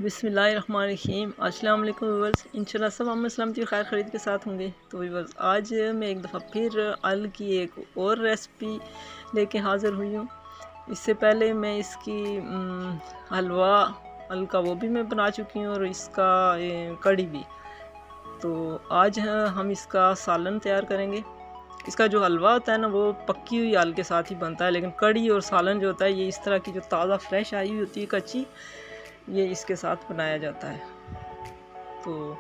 बिस्मिल्लाहिर्रहमानिर्रहीम। अस्सलाम वालेकुम व्यूअर्स, इंशाल्लाह सब अमन सलामती खैर खरीद के साथ होंगे। तो व्यूअर्स, आज मैं एक दफ़ा फिर अल की एक और रेसिपी लेके हाज़िर हुई हूँ। इससे पहले मैं इसकी हलवा अल का वो भी मैं बना चुकी हूँ और इसका कड़ी भी। तो आज हम इसका सालन तैयार करेंगे। इसका जो हलवा होता है ना, वो पक्की हुई आल के साथ ही बनता है, लेकिन कड़ी और सालन जो होता है ये इस तरह की जो ताज़ा फ्रेश आई हुई होती है कच्ची, ये इसके साथ बनाया जाता है। तो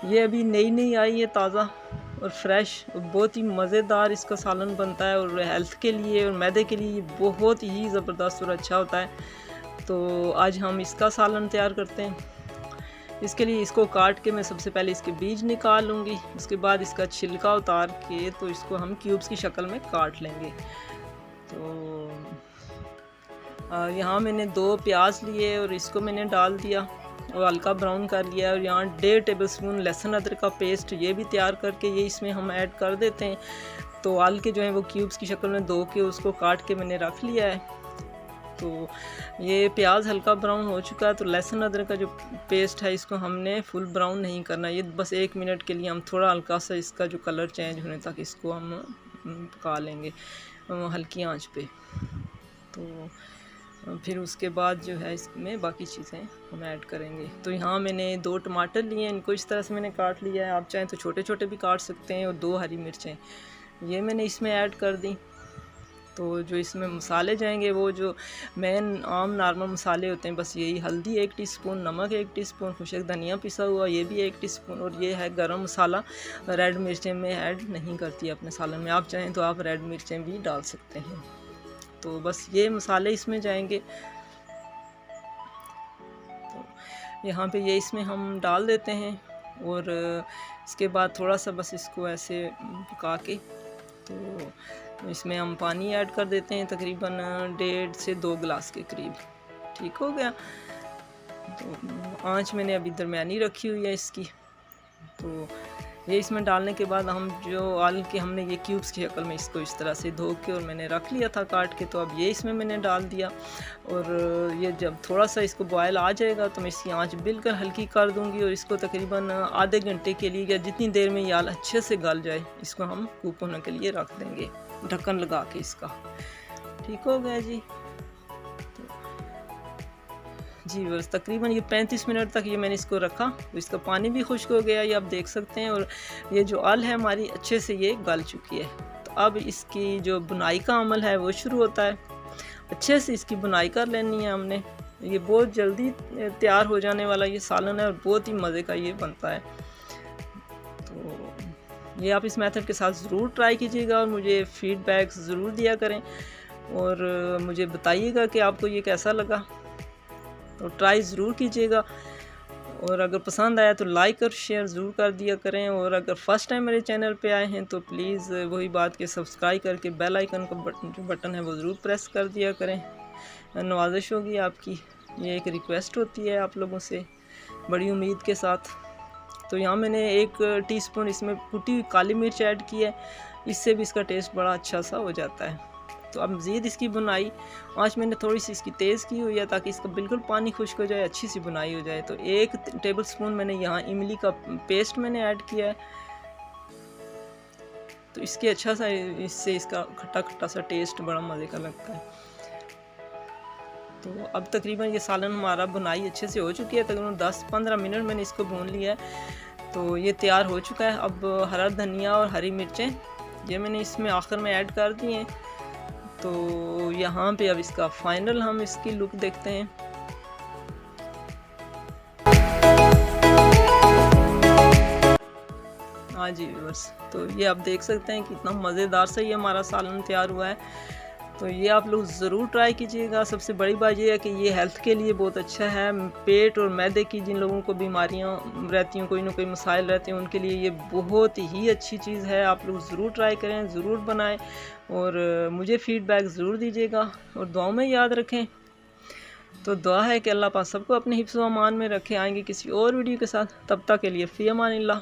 ये अभी नई नई आई है, ताज़ा और फ्रेश, बहुत ही मज़ेदार इसका सालन बनता है और हेल्थ के लिए और मैदे के लिए बहुत ही ज़बरदस्त और अच्छा होता है। तो आज हम इसका सालन तैयार करते हैं। इसके लिए इसको काट के मैं सबसे पहले इसके बीज निकाल लूँगी, उसके बाद इसका छिलका उतार के तो इसको हम क्यूब्स की शक्ल में काट लेंगे। तो यहाँ मैंने 2 प्याज लिए और इसको मैंने डाल दिया और हल्का ब्राउन कर लिया। और यहाँ 1.5 टेबलस्पून लहसुन अदरक का पेस्ट ये भी तैयार करके ये इसमें हम ऐड कर देते हैं। तो आल के जो है वो क्यूब्स की शक्ल में धो के उसको काट के मैंने रख लिया है। तो ये प्याज हल्का ब्राउन हो चुका है। तो लहसुन अदरक का जो पेस्ट है इसको हमने फुल ब्राउन नहीं करना, ये बस 1 मिनट के लिए हम थोड़ा हल्का सा इसका जो कलर चेंज होने तक इसको हम पका लेंगे हल्की आंच पे। तो फिर उसके बाद जो है इसमें बाकी चीज़ें हम ऐड करेंगे। तो यहाँ मैंने 2 टमाटर लिए, इनको इस तरह से मैंने काट लिया है। आप चाहें तो छोटे छोटे भी काट सकते हैं। और 2 हरी मिर्चें ये मैंने इसमें ऐड कर दी। तो जो इसमें मसाले जाएंगे वो जो मेन आम नॉर्मल मसाले होते हैं, बस यही हल्दी 1 टीस्पून, नमक 1 टीस्पून, खुशक धनिया पिसा हुआ ये भी 1 टीस्पून, और ये है गरम मसाला। रेड मिर्चें मैं ऐड नहीं करती अपने सालन में, आप चाहें तो आप रेड मिर्चें भी डाल सकते हैं। तो बस ये मसाले इसमें जाएंगे। तो यहाँ पे ये इसमें हम डाल देते हैं और इसके बाद थोड़ा सा बस इसको ऐसे पका के तो इसमें हम पानी ऐड कर देते हैं, तकरीबन 1.5 से 2 गिलास के करीब। ठीक हो गया। तो आंच मैंने अभी दरमियानी रखी हुई है इसकी। तो ये इसमें डालने के बाद हम जो आल के हमने ये क्यूब्स की शक्ल में इसको इस तरह से धो के और मैंने रख लिया था काट के, तो अब ये इसमें मैंने डाल दिया। और ये जब थोड़ा सा इसको बॉयल आ जाएगा तो मैं इसकी आंच बिल्कुल हल्की कर दूंगी और इसको तकरीबन आधे घंटे के लिए या जितनी देर में ये आल अच्छे से गल जाए इसको हम कुक होने के लिए रख देंगे ढक्कन लगा के इसका। ठीक हो गया जी बस तकरीबन ये 35 मिनट तक ये मैंने इसको रखा। तो इसका पानी भी खुश्क हो गया, ये आप देख सकते हैं। और ये जो आल है हमारी अच्छे से ये गल चुकी है। तो अब इसकी जो बुनाई का अमल है वो शुरू होता है। अच्छे से इसकी बुनाई कर लेनी है हमने। ये बहुत जल्दी तैयार हो जाने वाला ये सालन है और बहुत ही मज़े का ये बनता है। तो ये आप इस मेथड के साथ ज़रूर ट्राई कीजिएगा और मुझे फ़ीडबैक ज़रूर दिया करें और मुझे बताइएगा कि आपको ये कैसा लगा। तो ट्राई ज़रूर कीजिएगा और अगर पसंद आया तो लाइक और शेयर ज़रूर कर दिया करें। और अगर फ़र्स्ट टाइम मेरे चैनल पे आए हैं तो प्लीज़ वही बात के सब्सक्राइब करके बेल आइकन का जो बटन है वो ज़रूर प्रेस कर दिया करें। नवाजिश होगी आपकी, ये एक रिक्वेस्ट होती है आप लोगों से बड़ी उम्मीद के साथ। तो यहाँ मैंने 1 टीस्पून इसमें कुटी हुई काली मिर्च ऐड की है, इससे भी इसका टेस्ट बड़ा अच्छा सा हो जाता है। तो अब मज़ीद इसकी बुनाई आँच मैंने थोड़ी सी इसकी तेज़ की हुई है ताकि इसका बिल्कुल पानी खुश्क हो जाए, अच्छी सी बुनाई हो जाए। तो 1 टेबलस्पून मैंने यहाँ इमली का पेस्ट मैंने ऐड किया है। तो इसके अच्छा सा इससे इसका खट्टा खट्टा सा टेस्ट बड़ा मज़े का लगता है। तो अब तकरीबन ये सालन हमारा बुनाई अच्छे से हो चुकी है, तकरीबन 10-15 मिनट मैंने इसको भून लिया है। तो ये तैयार हो चुका है। अब हरा धनिया और हरी मिर्चें ये मैंने इसमें आखिर में ऐड कर दी हैं। तो यहाँ पे अब इसका फाइनल हम इसकी लुक देखते हैं। हाँ जी व्यूअर्स, तो ये आप देख सकते हैं कितना मज़ेदार सा ये हमारा सालन तैयार हुआ है। तो ये आप लोग ज़रूर ट्राई कीजिएगा। सबसे बड़ी बात ये है कि ये हेल्थ के लिए बहुत अच्छा है। पेट और मैदे की जिन लोगों को बीमारियां रहती हैं, कोई ना कोई मसाइल रहते हैं, उनके लिए ये बहुत ही अच्छी चीज़ है। आप लोग ज़रूर ट्राई करें, ज़रूर बनाएं और मुझे फ़ीडबैक ज़रूर दीजिएगा और दुआओं में याद रखें। तो दुआ है कि अल्लाह पाक सबको अपने हिफ्ज़ व अमान में रखे। आएंगे किसी और वीडियो के साथ, तब तक के लिए फ़ी अमानिल्लाह।